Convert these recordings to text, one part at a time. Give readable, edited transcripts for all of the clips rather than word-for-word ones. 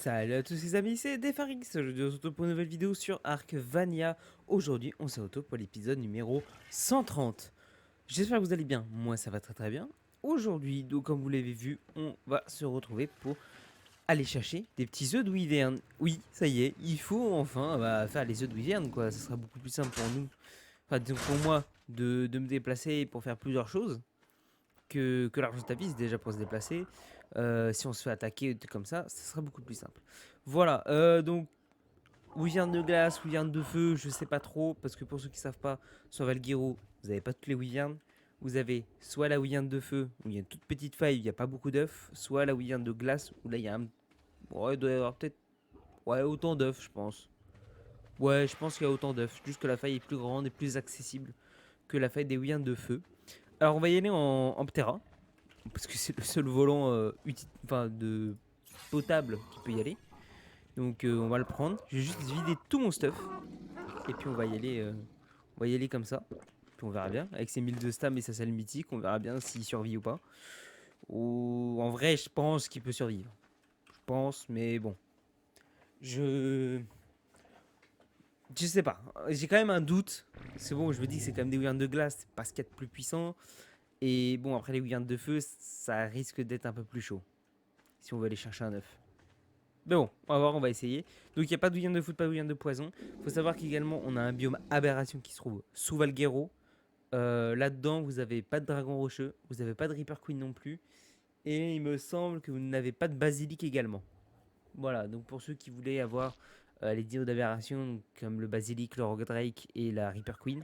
Salut à tous les amis, c'est Defarix. Aujourd'hui on se retrouve pour une nouvelle vidéo sur Arcvania. Aujourd'hui on se retrouve pour l'épisode numéro 130. J'espère que vous allez bien, moi ça va très très bien. Aujourd'hui, donc comme vous l'avez vu, on va se retrouver pour aller chercher des petits œufs de wyvern. Oui, ça y est, il faut enfin faire les œufs de wyvern quoi, ça sera beaucoup plus simple pour nous. Enfin disons pour moi de me déplacer pour faire plusieurs choses que l'argent de tapis déjà pour se déplacer. Si on se fait attaquer comme ça sera beaucoup plus simple. Voilà, donc wyvern de glace, wyvern de feu, je sais pas trop, parce que pour ceux qui savent pas, sur Valguero, vous avez pas toutes les wyverns. Vous avez soit la wyvern de feu, où il y a une toute petite faille, il n'y a pas beaucoup d'œufs, soit la wyvern de glace, où là il y a un... Ouais, il doit y avoir peut-être... Ouais, autant d'œufs, je pense. Ouais, je pense qu'il y a autant d'œufs, juste que la faille est plus grande et plus accessible que la faille des wyverns de feu. Alors on va y aller en Ptera, parce que c'est le seul volant de potable qui peut y aller. Donc on va le prendre. Je vais juste vider tout mon stuff. Et puis on va y aller comme ça. Puis on verra bien. Avec ses 1000 de stam et sa salle mythique, on verra bien s'il survit ou pas. Ou en vrai, je pense qu'il peut survivre. Je pense, mais bon. Je... Je sais pas. J'ai quand même un doute. C'est bon, je me dis que c'est quand même des wyverns de glace. C'est pas ce qu'il y a de plus puissant. Et bon, après les wyverns de feu, ça risque d'être un peu plus chaud. Si on veut aller chercher un œuf. Mais bon, on va voir, on va essayer. Donc il n'y a pas de wyvern de foot, pas de wyvern de poison. Faut savoir qu'également on a un biome aberration qui se trouve sous Valguero. Là-dedans, vous n'avez pas de dragon rocheux, vous n'avez pas de Reaper Queen non plus. Et il me semble que vous n'avez pas de basilic également. Voilà, donc pour ceux qui voulaient avoir les dinos d'aberration, comme le basilic, le rogue drake et la Reaper Queen,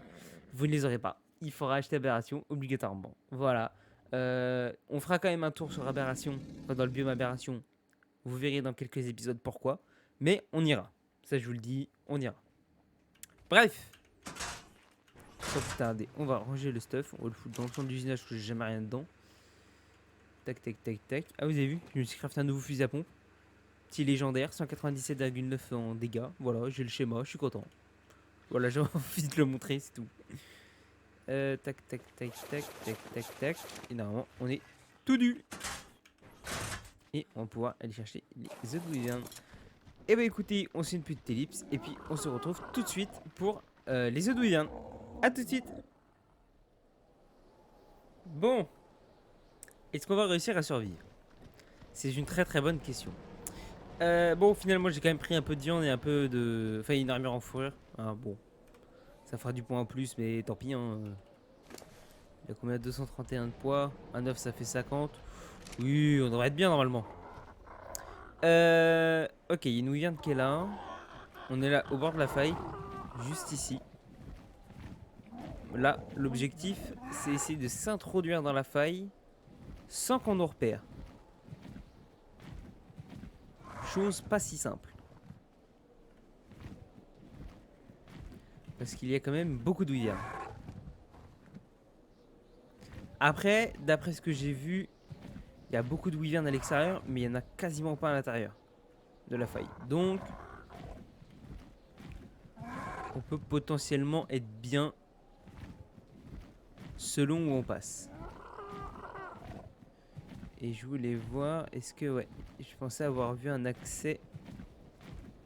vous ne les aurez pas. Il faudra acheter aberration obligatoirement. Voilà. On fera quand même un tour sur aberration, enfin, dans le biome aberration. Vous verrez dans quelques épisodes pourquoi. Mais on ira. Ça, je vous le dis, on ira. Bref. Sans plus tarder, on va ranger le stuff. On va le foutre dans le centre d'usinage parce que j'ai jamais rien dedans. Tac, tac, tac, tac. Ah, vous avez vu, je me suis crafté un nouveau fusil à pompe. Petit légendaire, 197,9 en dégâts. Voilà, j'ai le schéma, je suis content. Voilà, j'ai envie de le montrer, c'est tout. Tac, tac, tac, tac, tac, tac, tac. Et normalement, on est tout nu. Et on va pouvoir aller chercher les œufs de wyvern. Et bah écoutez, on se fait une petite ellipse et puis on se retrouve tout de suite pour les œufs de wyvern. A tout de suite. Bon, est-ce qu'on va réussir à survivre? C'est une très très bonne question. Bon, finalement j'ai quand même pris un peu de viande et un peu de... Enfin une armure en fourrure. Ah, bon, ça fera du poids en plus mais tant pis. Hein. Il y a combien? 231 de poids. Un œuf ça fait 50. Oui, on devrait être bien normalement. Ok, il y a une wyvern qui est là. On est là au bord de la faille. Juste ici. Là, l'objectif, c'est essayer de s'introduire dans la faille sans qu'on nous repère. Chose pas si simple. Parce qu'il y a quand même beaucoup de wyverns. Après, d'après ce que j'ai vu, il y a beaucoup de wyverns à l'extérieur, mais il n'y en a quasiment pas à l'intérieur de la faille. Donc, on peut potentiellement être bien selon où on passe. Et je voulais voir, est-ce que, ouais, je pensais avoir vu un accès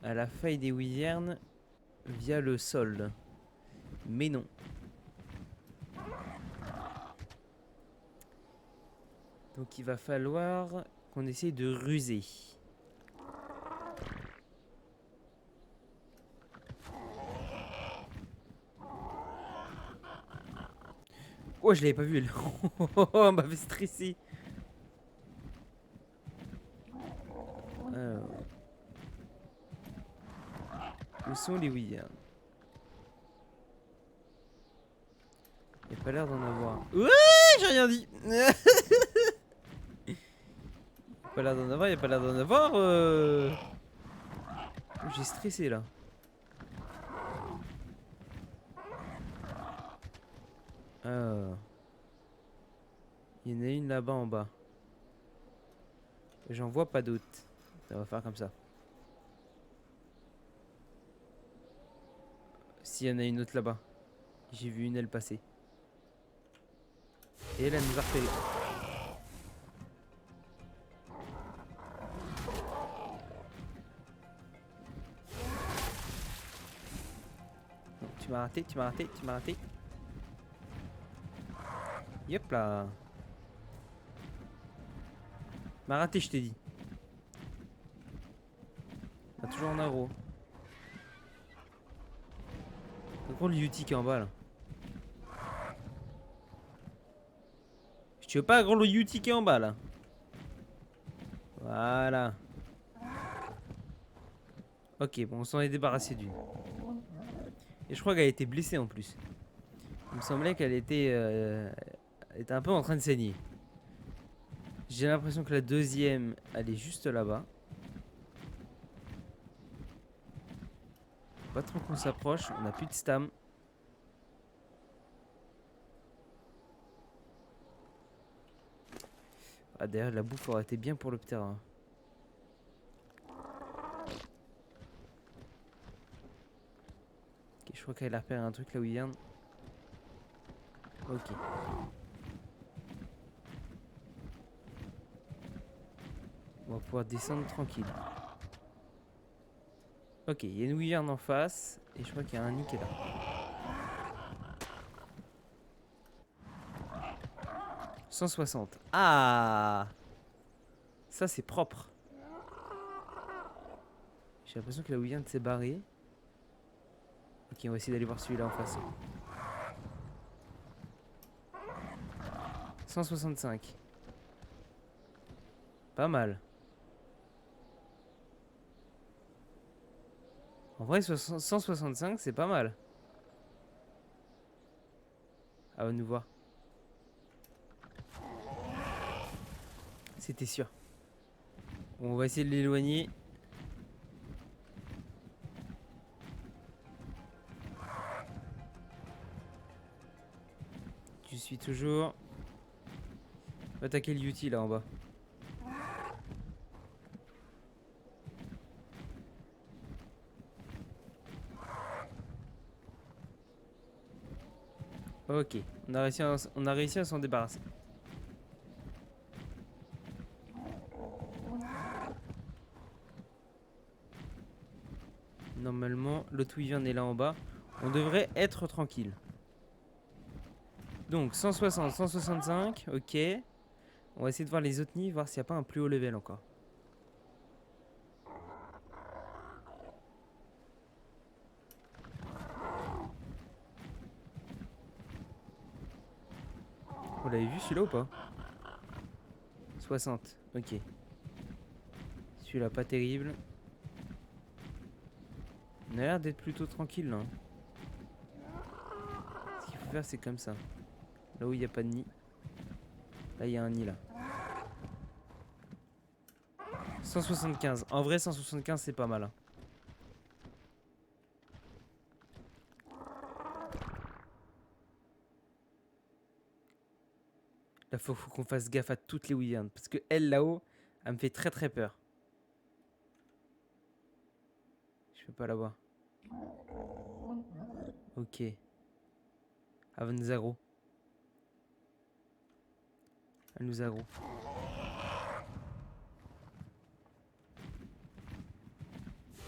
à la faille des wyverns via le sol. Mais non. Donc il va falloir qu'on essaye de ruser. Oh, je l'avais pas vu elle. On m'avait stressé. Alors. Où sont les wyverns? Il n'y a pas l'air d'en avoir. Ouais, j'ai rien dit. Pas l'air d'en avoir, il a pas l'air d'en avoir. J'ai stressé là. Alors. Il y en a une là-bas en bas. J'en vois pas d'autres. On va faire comme ça. S'il y en a une autre là-bas. J'ai vu une aile passer. Et elle nous a repéré. Tu m'as raté, tu m'as raté, tu m'as raté. Yep là. M'a raté, je t'ai dit. Ah, toujours en aggro. Par contre, le Yuti qui est en bas là. Je tue pas gros le Yuti qui est en bas là. Voilà. Ok, bon, on s'en est débarrassé d'une. Et je crois qu'elle a été blessée en plus. Il me semblait qu'elle était, était un peu en train de saigner. J'ai l'impression que la deuxième, elle est juste là-bas. Pas trop qu'on s'approche, on n'a plus de stam. Ah, d'ailleurs, la bouffe aurait été bien pour le terrain. Ok, je crois qu'elle a repéré un truc là où il vient. Ok. On va pouvoir descendre tranquille. Ok, il y a une Wyvern en face. Et je crois qu'il y a un nid qui est là. « 160. Ah, ça c'est propre. J'ai l'impression que la Wyvern s'est barrée. Ok, on va essayer d'aller voir celui-là en face. 165. Pas mal. En vrai, 165, c'est pas mal. Ah, va nous voir. C'était sûr. Bon, on va essayer de l'éloigner. Tu suis toujours. On va attaquer le Yuti là en bas. Ok, on a réussi à s'en débarrasser. Normalement, l'autre Wyvern est là en bas. On devrait être tranquille. Donc 160, 165, ok. On va essayer de voir les autres nids, voir s'il n'y a pas un plus haut level encore. Vous l'avez vu celui-là ou pas? 60, ok. Celui-là pas terrible. On a l'air d'être plutôt tranquille là. Ce qu'il faut faire c'est comme ça. Là où il n'y a pas de nid. Là il y a un nid là. 175. En vrai 175 c'est pas mal. Hein. Là faut qu'on fasse gaffe à toutes les Wyverns. Parce que elle là-haut, elle me fait très très peur. Je peux pas la voir. Ok. Elle nous aggro. Elle nous aggro.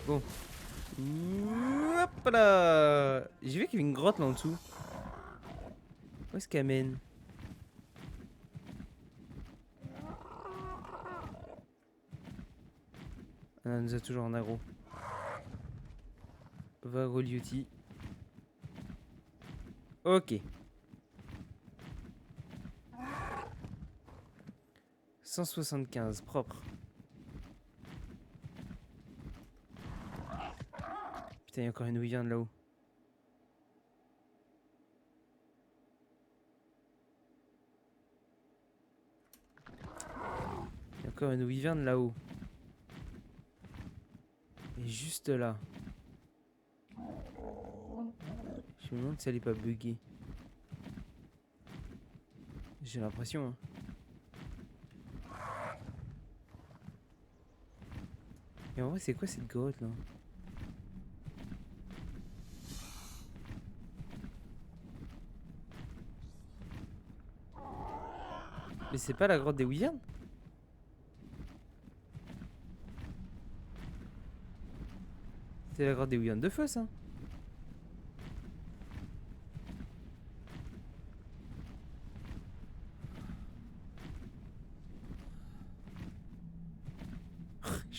Bon. Hop là. J'ai vu qu'il y avait une grotte là en dessous. Où est-ce qu'elle mène? Ah, elle nous a toujours en aggro. Va Roliuti. Ok. 175, propre. Putain, il y a encore une Wyvern là-haut. Il y a encore une Wyvern là-haut. Et juste là. Je me demande si elle est pas buggée. J'ai l'impression. Hein. Et en vrai, c'est quoi cette grotte là? Mais c'est pas la grotte des Wyverns? C'est la grotte des Wyverns de feu ça?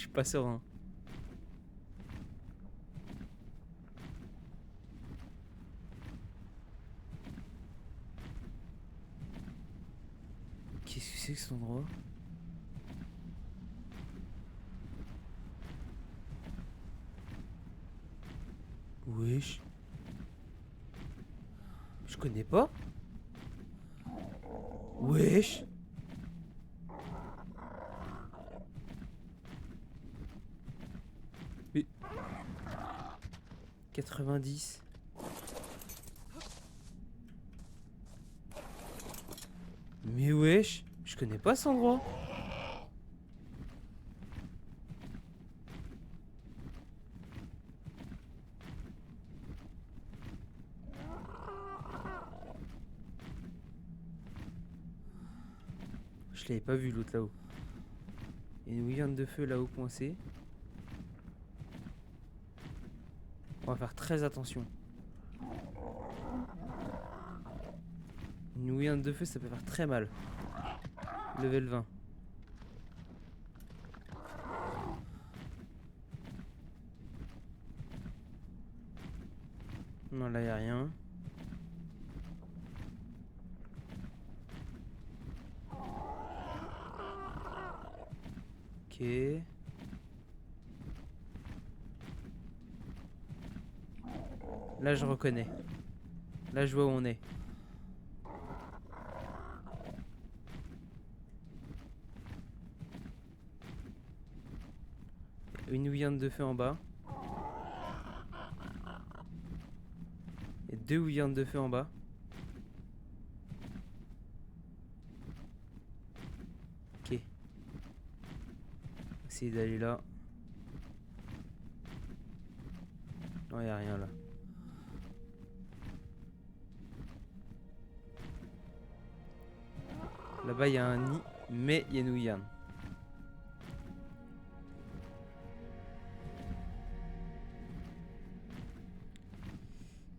suis pas serein. Qu'est-ce que c'est que cet endroit? Wesh. Je connais pas. Wesh. Mais 90. Mais wesh, je connais pas cet endroit. Je l'avais pas vu l'autre là-haut. Il y a une bouillante de feu là-haut coincée. On va faire très attention. Une bouillante de feu, ça peut faire très mal. Level 20. Non, là, y a rien. Ok. Là, je reconnais. Là, je vois où on est. Une bouillante de feu en bas. Et deux bouillantes de feu en bas. Ok. Essayer d'aller là. Non, y a rien là. Là-bas, il y a un nid, mais il y a une bouillante.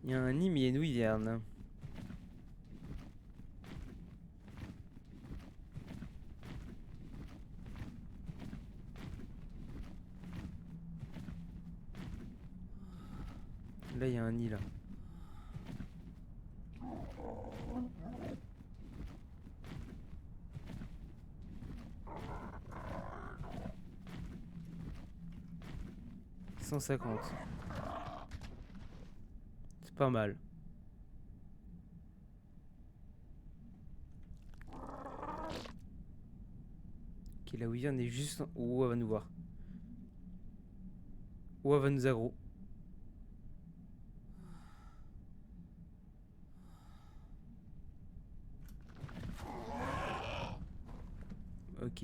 Il y a un nid, mais il y a une bouillante. Là, il y a un nid là. « 150. C'est pas mal. Ok, la bouillante est juste... Oh, elle va nous voir. Oh, elle va nous aggro. Ok.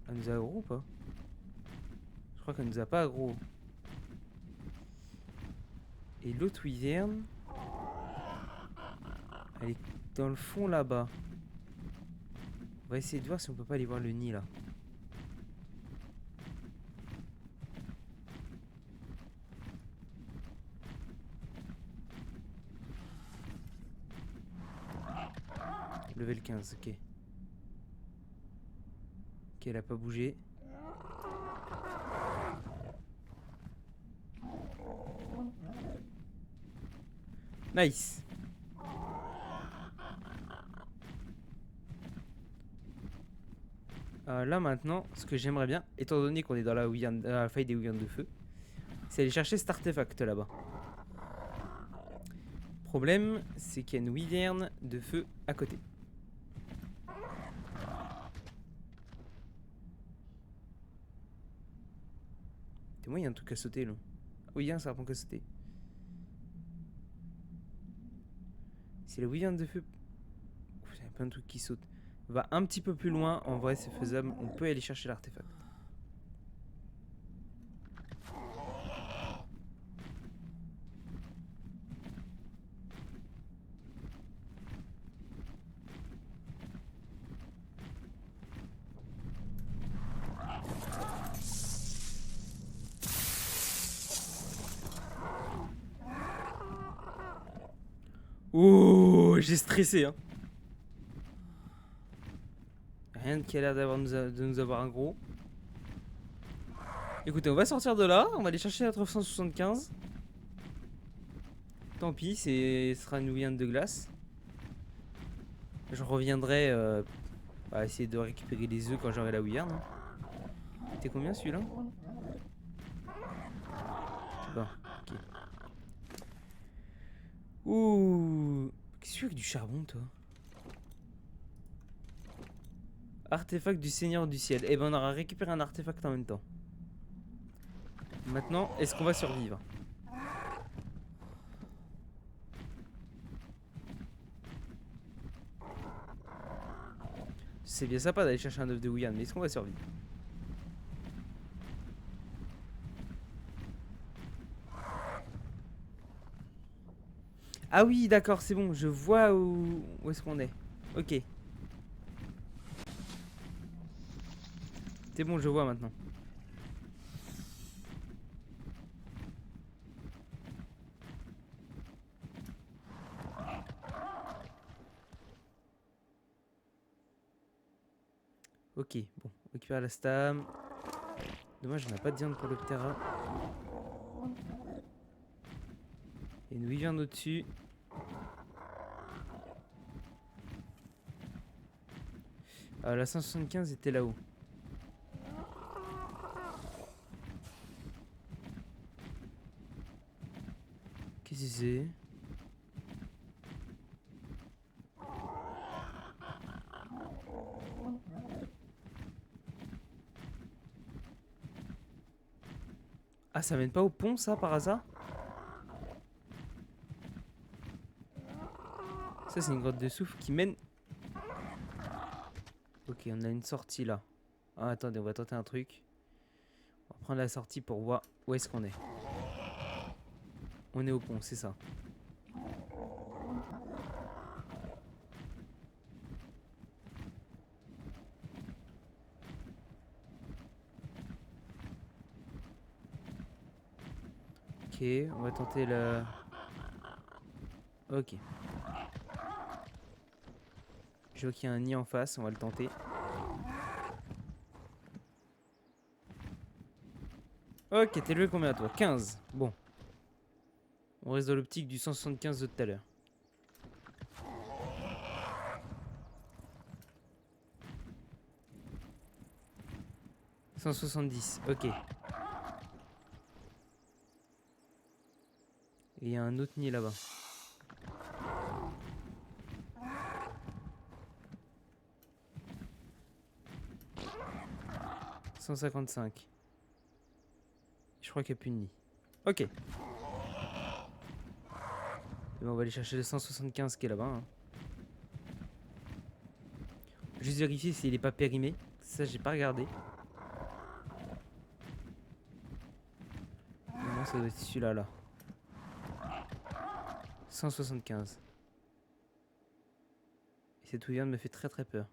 Elle nous a aggro ou pas? Je crois qu'elle nous a pas aggro. Et l'autre wyvern, elle est dans le fond là-bas. On va essayer de voir si on peut pas aller voir le nid là. Level 15, ok. Ok, elle a pas bougé. Nice. Là maintenant, ce que j'aimerais bien, étant donné qu'on est dans la faille des bouillantes de feu, c'est aller chercher cet artefact là-bas. Problème, c'est qu'il y a une wyvern de feu à côté. Moi, il y a un truc à sauter là. Oui, il y a un serpent à sauter. Si la wyvern de feu... Il y a plein de trucs qui sautent. Va un petit peu plus loin, en vrai c'est faisable, on peut aller chercher l'artefact. Oh, j'ai stressé hein. Rien qui a l'air de nous avoir un gros. Écoutez, on va sortir de là. On va aller chercher la 375. Tant pis, ce sera une Weyand de glace. Je reviendrai à essayer de récupérer les œufs quand j'aurai la Weyand. T'es combien celui-là? Bon, ok. Ouh. Qu'est-ce que tu veux avec du charbon, toi? Artefact du Seigneur du Ciel. Eh ben, on aura récupéré un artefact en même temps. Maintenant, est-ce qu'on va survivre? C'est bien sympa d'aller chercher un œuf de Weyand, mais est-ce qu'on va survivre? Ah oui, d'accord, c'est bon, je vois où est-ce qu'on est. Ok. C'est bon, je vois maintenant. Ok, bon, on récupère la stam. Dommage, on n'a pas de viande pour le terrain. Et nous, il vient au-dessus. La 175 était là-haut. Qu'est-ce que c'est? Ah, ça mène pas au pont, ça, par hasard? Ça, c'est une grotte de souffle qui mène... Ok, on a une sortie là. Ah, attendez, on va tenter un truc. On va prendre la sortie pour voir où est-ce qu'on est. On est au pont, c'est ça. Ok, on va tenter le... Ok. Je vois qu'il y a un nid en face, on va le tenter. Ok, t'es levé combien toi? 15. Bon. On reste dans l'optique du 175 de tout à l'heure. « 170, ok. Et il y a un autre nid là-bas. « 155. Je crois qu'il n'y a plus de nid. Ok. Et ben on va aller chercher le 175 qui est là-bas. Hein. Juste vérifier s'il n'est pas périmé. Ça, j'ai pas regardé. Non, ça doit être celui-là, là. 175. Et cette Weyand me fait très très peur.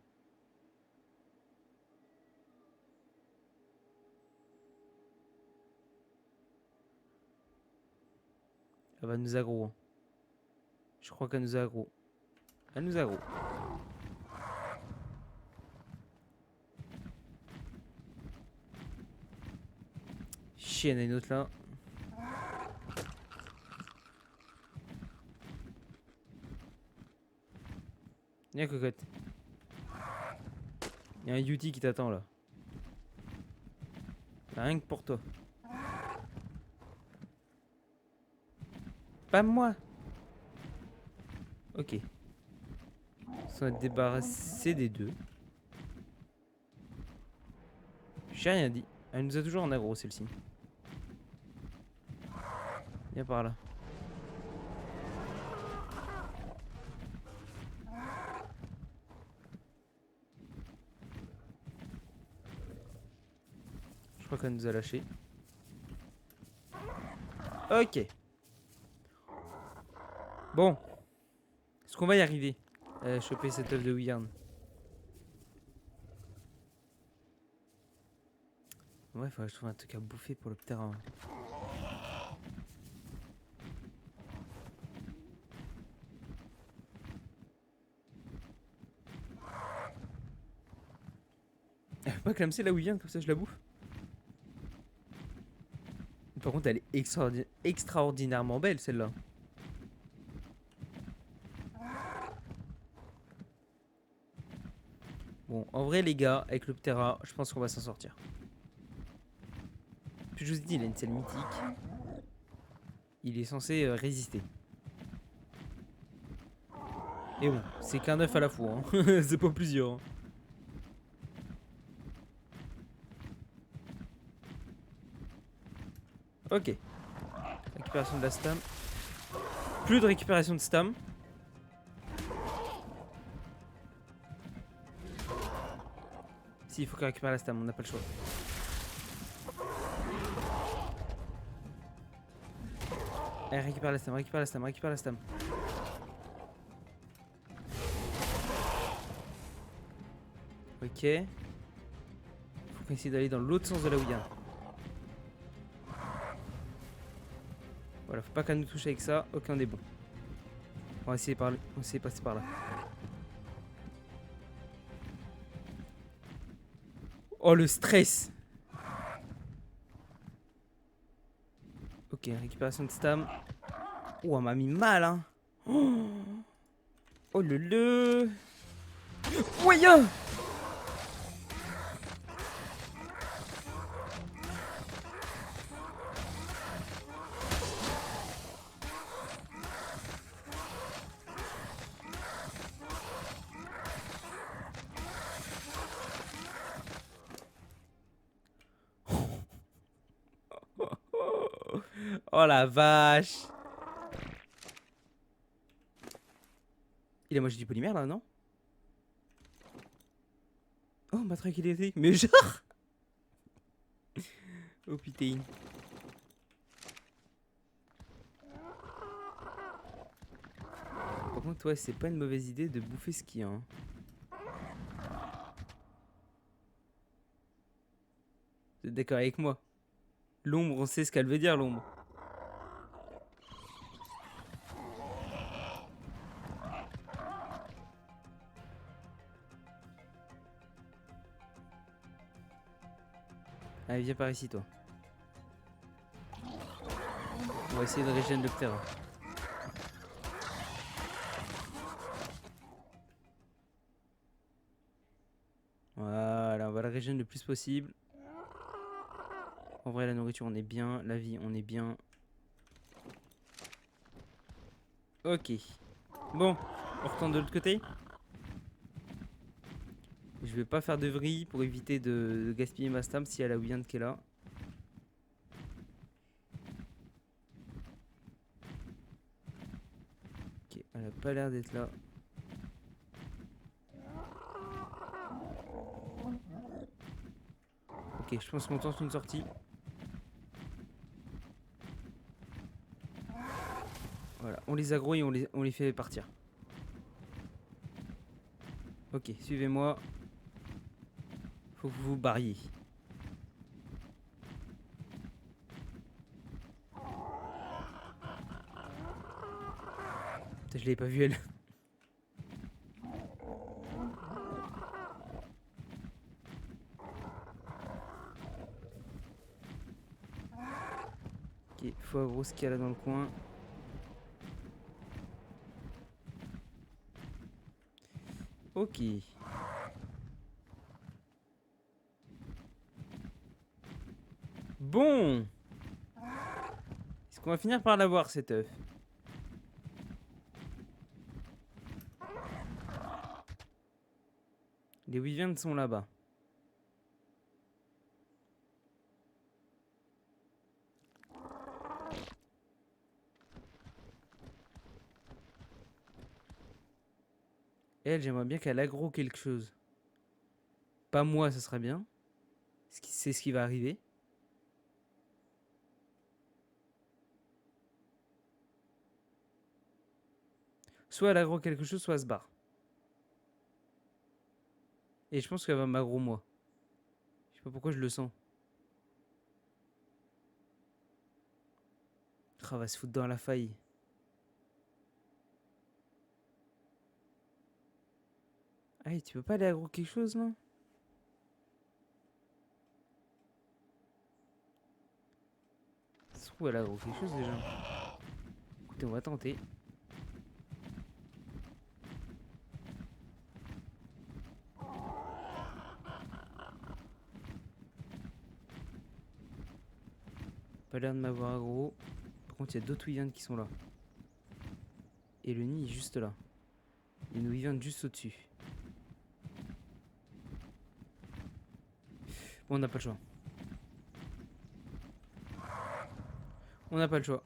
Elle va nous aggro. Hein. Je crois qu'elle nous aggro. Elle nous aggro. Chienne, il y en a une autre là. Viens, cocotte. Il y a un Yuti qui t'attend là. Rien que pour toi. Pas moi. Ok. On s'en est débarrassé des deux. J'ai rien dit. Elle nous a toujours en aggro celle-ci. Viens par là. Je crois qu'elle nous a lâché. Ok. Bon. Est-ce qu'on va y arriver? Choper cette œuf de Weyand. Ouais, faudrait que je trouve un truc à bouffer pour le terrain. pas clamser là où il vient, comme ça je la bouffe. Par contre, elle est extraordinairement belle, celle-là. Bon, en vrai, les gars, avec le Ptera, je pense qu'on va s'en sortir. Puis je vous ai dit, il a une selle mythique. Il est censé résister. Et bon, c'est qu'un œuf à la fois, hein. C'est pas plusieurs. Hein. Ok. Récupération de la stam. Plus de récupération de stam. Si, il faut qu'on récupère la stam, on n'a pas le choix. Allez, récupère la stam, récupère la stam, récupère la stam. Ok. Faut qu'on essaie d'aller dans l'autre sens de la Ouya. Voilà, faut pas qu'elle nous touche avec ça. Ok, on est bon. On va essayer, on va essayer de passer par là. Oh, le stress! Ok, récupération de stam. Oh, elle m'a mis mal, hein! Oh le. Ouais! Oh la vache! Il a mangé du polymère là, non? Oh, matraque électrique, mais genre! Oh putain. Par contre, ouais, c'est pas une mauvaise idée de bouffer ce qu'il y a. Hein. Vous êtes d'accord avec moi? L'ombre, on sait ce qu'elle veut dire, l'ombre. Allez, viens par ici, toi. On va essayer de régénérer le terrain. Voilà, on va la régénérer le plus possible. En vrai, la nourriture, on est bien. La vie, on est bien. Ok. Bon, on retourne de l'autre côté. Je vais pas faire de vrille pour éviter de gaspiller ma stam si elle a Wind qui est là. Ok, elle a pas l'air d'être là. Ok, je pense qu'on tente une sortie. Voilà, on les aggro et on les fait partir. Ok, suivez-moi. Faut que vous vous barriez. Putain, je l'avais pas vu elle. Ok, faut aggro ce qu'il y a là dans le coin. Ok. Bon. Est-ce qu'on va finir par l'avoir cet œuf? Les Wyverns sont là-bas. Elle, j'aimerais bien qu'elle aggro quelque chose. Pas moi, ça serait bien. C'est ce qui va arriver. Soit elle aggro quelque chose, soit elle se barre. Et je pense qu'elle va m'aggro moi. Je sais pas pourquoi je le sens. Ah, elle va se foutre dans la faille. Ah, tu peux pas aller aggro quelque chose, non? Ouh, elle a gros quelque chose déjà. Écoutez, on va tenter. Pas l'air de m'avoir aggro. Par contre, il y a d'autres wyverns qui sont là. Et le nid est juste là. Il y a une wyvern juste au-dessus. Bon, on n'a pas le choix. On n'a pas le choix.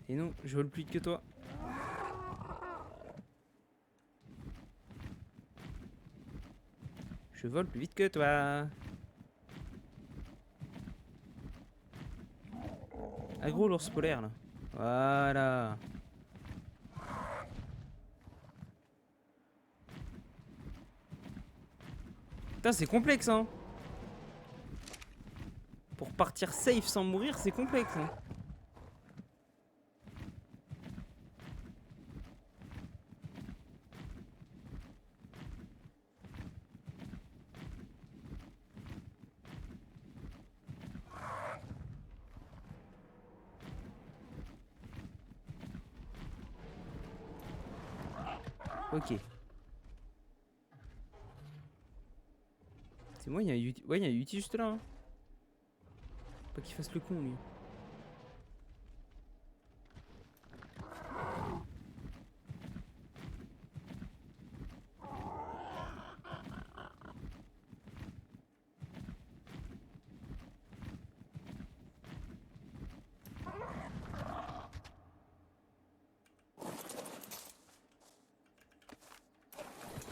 Et non, je vole plus vite que toi. Je vole plus vite que toi. Aggro l'ours polaire là. Voilà. Putain, c'est complexe hein. Pour partir safe sans mourir, c'est complexe hein. Ok. C'est moi, il y a un Yuti. Ouais, il y a un Yuti juste là. Hein. Pas qu'il fasse le con lui.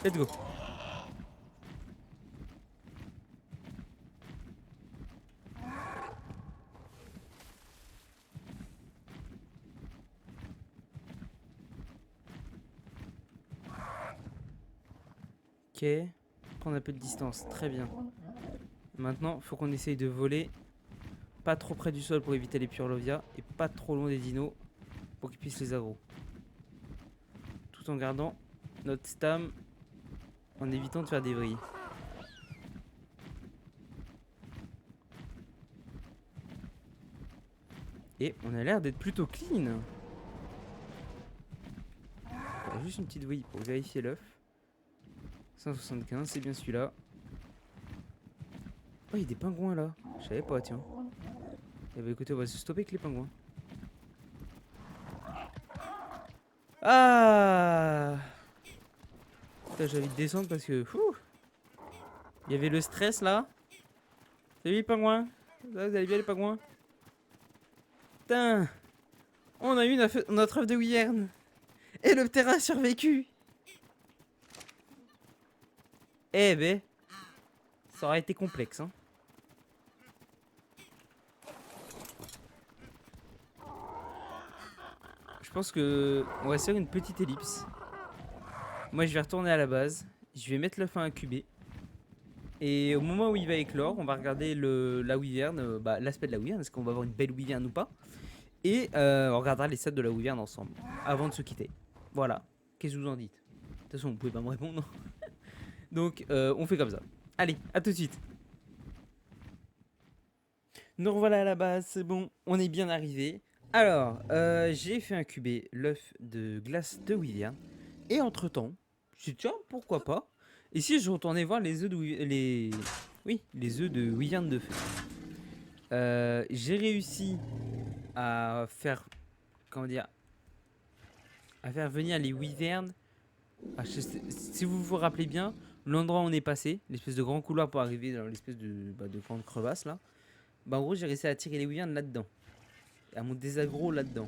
Let's go. Ok. Prendre un peu de distance. Très bien. Maintenant, faut qu'on essaye de voler. Pas trop près du sol pour éviter les purlovia. Et pas trop loin des dinos. Pour qu'ils puissent les aggro. Tout en gardant notre stam. En évitant de faire des vrilles. Et on a l'air d'être plutôt clean. Juste une petite vrille pour vérifier l'œuf. 175, c'est bien celui-là. Oh, il y a des pingouins là. Je savais pas, tiens. Eh bah écoutez, on va se stopper avec les pingouins. Ah! Putain, j'ai envie de descendre parce que... il y avait le stress là. Salut les pingouins. Ça, vous allez bien les pingouins? Putain! On a eu notre œuf de wyvern. Et le terrain a survécu. Eh ben... ça aurait été complexe, hein. Je pense que on va se faire une petite ellipse. Moi, je vais retourner à la base. Je vais mettre l'œuf à incuber. Et au moment où il va éclore, on va regarder la wyvern, l'aspect de la wyvern, est-ce qu'on va avoir une belle wyvern ou pas. Et on regardera les stats de la wyvern ensemble, avant de se quitter. Voilà. Qu'est-ce que vous en dites? De toute façon, vous pouvez pas me répondre. Donc, on fait comme ça. Allez, à tout de suite. Nous revoilà à la base, c'est bon, on est bien arrivé. Alors, j'ai fait incuber l'œuf de glace de wyvern. Et entre-temps, je me suis dit, tiens, pourquoi pas. Et si je retournais voir les œufs de les œufs de wyvern de feu. J'ai réussi à faire, comment dire, à faire venir les wyverns. Si vous vous rappelez bien, l'endroit où on est passé, l'espèce de grand couloir pour arriver dans l'espèce de grande crevasse là. En gros, j'ai réussi à attirer les wyverns là-dedans. À mon désagro là-dedans.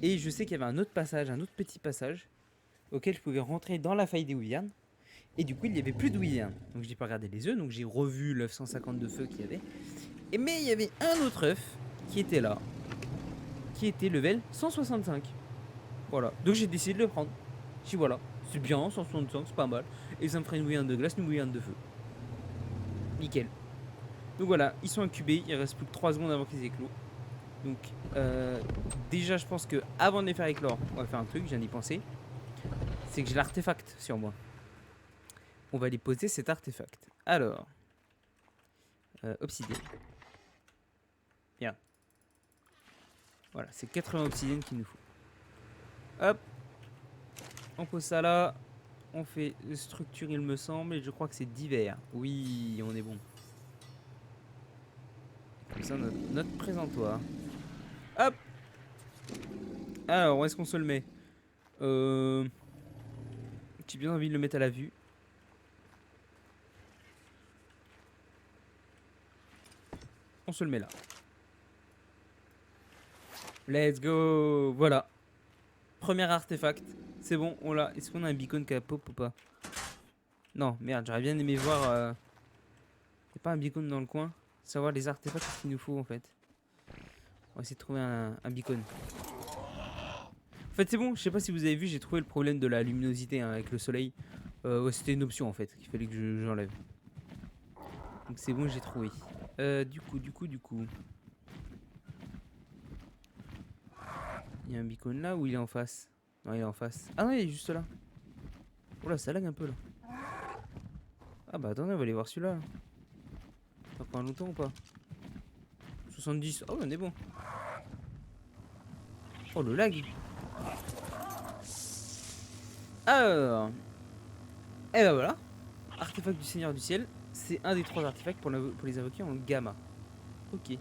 Et je sais qu'il y avait un autre passage, un autre petit passage, auquel je pouvais rentrer dans la faille des wyverns. Et du coup, il n'y avait plus de wyverns. Donc, j'ai pas regardé les œufs, donc j'ai revu l'œuf 150 de feu qu'il y avait. Mais il y avait un autre œuf qui était là, qui était level 165. Voilà. Donc, j'ai décidé de le prendre. Je dis voilà, c'est bien, 165, c'est pas mal. Et ça me ferait une wyvern de glace, une wyvern de feu. Nickel. Donc voilà, ils sont incubés, il reste plus que 3 secondes avant qu'ils éclosent. Donc, déjà, je pense que avant de les faire éclore, on va faire un truc, je viens d'y penser. C'est que j'ai l'artefact sur moi. On va aller poser cet artefact. Alors, obsidienne. Bien. Voilà, c'est 80 obsidiennes qu'il nous faut. Hop. On pose ça là. On fait structure, il me semble. Et je crois que c'est divers. Oui, on est bon. Comme ça, notre présentoir. Hop. Alors, où est-ce qu'on se le met? J'ai bien envie de le mettre à la vue. On se le met là. Let's go. Voilà. Premier artefact. C'est bon, on l'a. Est-ce qu'on a un beacon qui a pop ou pas? Non, merde, j'aurais bien aimé voir... Y'a pas un beacon dans le coin? Savoir les artefacts qu'il nous faut en fait. On va essayer de trouver un beacon. En fait c'est bon, je sais pas si vous avez vu, j'ai trouvé le problème de la luminosité hein, avec le soleil. Ouais, c'était une option en fait, qu'il fallait que j'enlève. Donc c'est bon, j'ai trouvé. Du coup. Il y a un beacon là ou il est en face? Non, il est en face. Ah non, il est juste là. Oula, ça lag un peu là. Ah bah attendez, on va aller voir celui-là. Ça prend longtemps ou pas? 70. Oh, on est bon. Oh, le lag. Alors. Et bah voilà. Artefact du Seigneur du Ciel. C'est un des 3 artefacts pour les invoquer en gamma. Ok. Et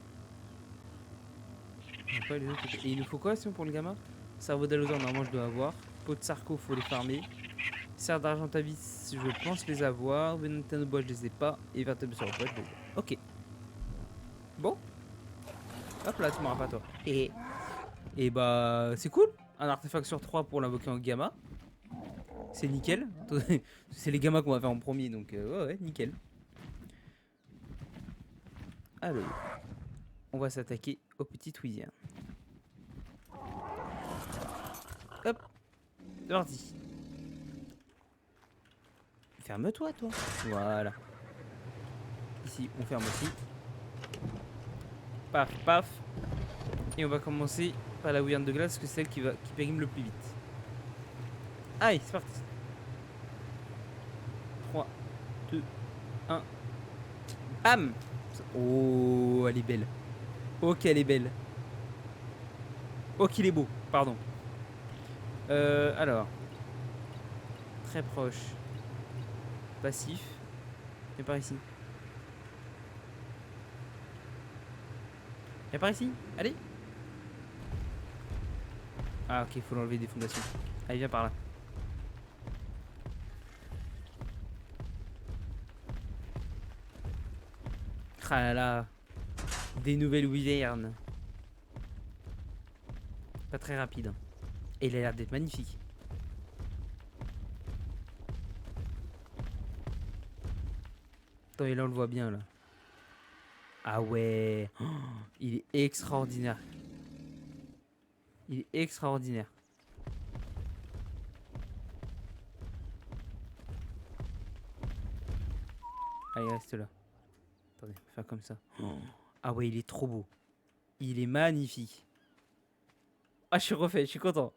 il nous faut quoi sinon pour le gamma? Cerveau d'allosaure, normalement je dois avoir. Pot de sarco, faut les farmer. Serre d'argentavis, je pense les avoir. Venantano bois, je les ai pas. Et vertèbre sur le bois, je les ai. Ok. Bon. Hop là, tu m'auras pas toi. Et bah, c'est cool. Un artefact sur 3 pour l'invoquer en gamma. C'est nickel. C'est les gammas qu'on va faire en premier, donc ouais, nickel. Alors, on va s'attaquer aux petites wizards. Hop, c'est parti. Ferme-toi, toi. Voilà. Ici, on ferme aussi. Paf, paf. Et on va commencer par la wizard de glace, parce que c'est celle qui périme le plus vite. Allez, c'est parti. 3, 2, 1. Bam. Oh, elle est belle. Oh, qu'elle est belle. Oh, qu'il est beau. Pardon. Alors. Très proche. Passif. Viens par ici. Viens par ici. Allez. Ah, ok, faut l'enlever des fondations. Allez, viens par là. Ah là là. Des nouvelles wyvernes. Pas très rapide. Hein. Et il a l'air d'être magnifique. Attends, et là on le voit bien là. Ah ouais. Oh, il est extraordinaire. Il est extraordinaire. Allez, reste là. Attendez, on va faire comme ça. Oh. Ah ouais, il est trop beau. Il est magnifique. Ah, je suis refait, je suis content.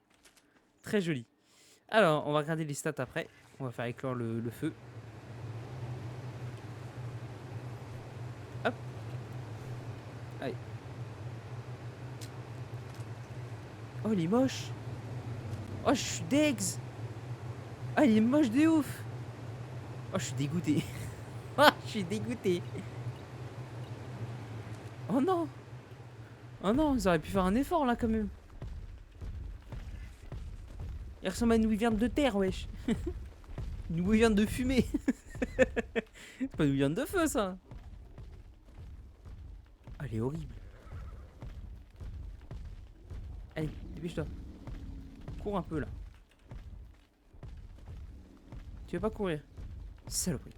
Très joli. Alors, on va regarder les stats après. On va faire éclore le feu. Hop. Allez. Oh, il est moche. Oh, je suis degs. Ah, il est moche de ouf. Oh, je suis dégoûté. Ah, je suis dégoûté. Oh non. Oh non, ils auraient pu faire un effort là quand même. Il ressemble à une wyvern de terre, wesh. Une wyvern de fumée. C'est pas une wyvern de feu, ça. Ah, elle est horrible. Allez, dépêche-toi. Cours un peu là. Tu veux pas courir? Saloperie.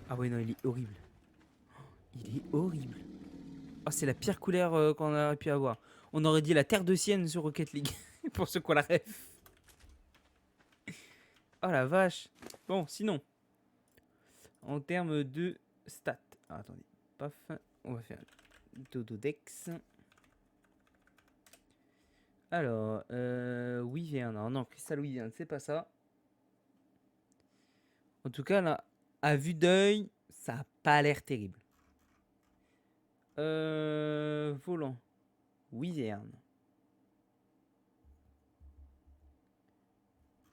Ah ouais, non, il est horrible. Il est horrible. Oh, c'est la pire couleur qu'on aurait pu avoir. On aurait dit la terre de Sienne sur Rocket League. Pour ceux qui ont la ref. Oh la vache. Bon, sinon. En termes de stats. Alors, attendez, paf, on va faire Dododex. Alors, Wyvern. Alors non, Crystal Wyvern, c'est pas ça. En tout cas, là, à vue d'œil, ça a pas l'air terrible. Volant. Wyvern.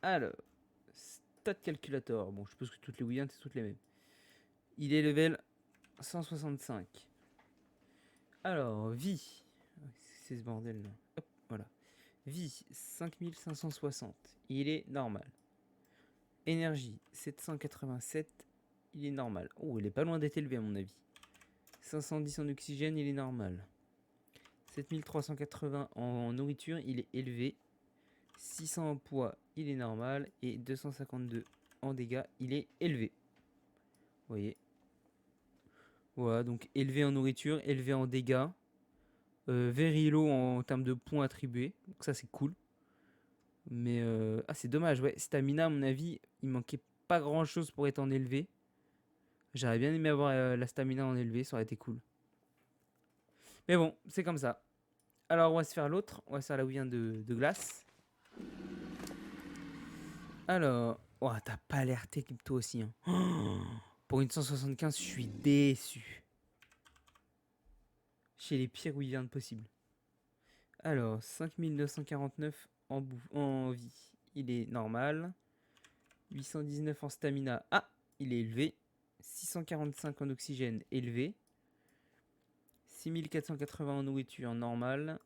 Alors, stat calculator. Bon, je suppose que toutes les Wyverns, c'est toutes les mêmes. Il est level 165. Alors, vie. C'est ce bordel là. Hop, voilà. Vie, 5560. Il est normal. Énergie, 787. Il est normal. Oh, il est pas loin d'être élevé à mon avis. 510 en oxygène, il est normal. 7380 en nourriture, il est élevé. 600 en poids, il est normal. Et 252 en dégâts, il est élevé. Vous voyez. Voilà, donc élevé en nourriture, élevé en dégâts. Very low en termes de points attribués. Donc ça, c'est cool. Mais c'est dommage, ouais. Stamina, à mon avis, il manquait pas grand chose pour être en élevé. J'aurais bien aimé avoir la stamina en élevé, ça aurait été cool. Mais bon, c'est comme ça. Alors, on va se faire l'autre. On va se faire la Wyvern de glace. Alors, oh, t'as pas l'air terrible toi aussi. Hein. Oh, pour une 175, je suis déçu. Chez les pires Wyverns possibles. Alors, 5949 en vie. Il est normal. 819 en stamina. Ah, il est élevé. 645 en oxygène, élevé. 6480 en nourriture, normal.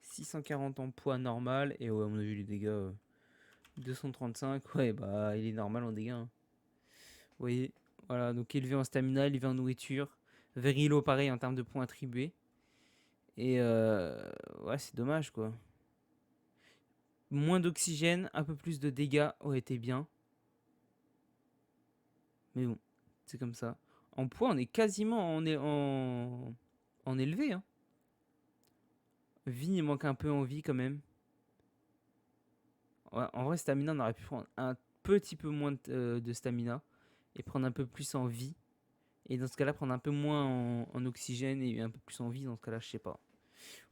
640 en poids, normal. Et ouais, à mon avis, les dégâts, 235. Ouais, bah, il est normal en dégâts. Hein. Vous voyez, voilà, donc élevé en stamina, élevé en nourriture. Very low, pareil, en termes de points attribués. Et ouais, c'est dommage, quoi. Moins d'oxygène, un peu plus de dégâts aurait été bien. Mais bon, c'est comme ça. En poids, on est quasiment en élevé. Hein. Vie, il manque un peu en vie quand même. Ouais, en vrai, stamina, on aurait pu prendre un petit peu moins de stamina et prendre un peu plus en vie. Et dans ce cas-là, prendre un peu moins en oxygène et un peu plus en vie. Dans ce cas-là, je sais pas.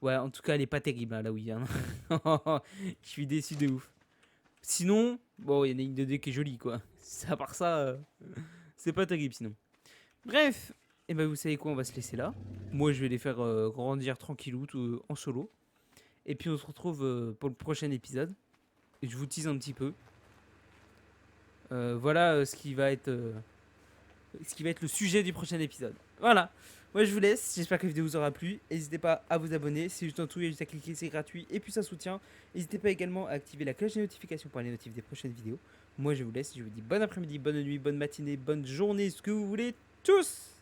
Ouais, en tout cas, elle est pas terrible, hein, la Wyvern. Je suis déçu de ouf. Sinon, bon, il y a une ligne de dé qui est jolie, quoi. À part ça, c'est pas terrible sinon. Bref, et ben vous savez quoi, on va se laisser là. Moi, je vais les faire grandir tranquillou en solo. Et puis, on se retrouve pour le prochain épisode. Et je vous tease un petit peu. Voilà ce qui va être le sujet du prochain épisode. Voilà. Moi, je vous laisse. J'espère que la vidéo vous aura plu. N'hésitez pas à vous abonner. C'est juste en tout. Il y a juste à cliquer. C'est gratuit. Et puis, ça soutient. N'hésitez pas également à activer la cloche de notification pour les notifs des prochaines vidéos. Moi, je vous laisse. Je vous dis bon après-midi, bonne nuit, bonne matinée, bonne journée, ce que vous voulez. Tous!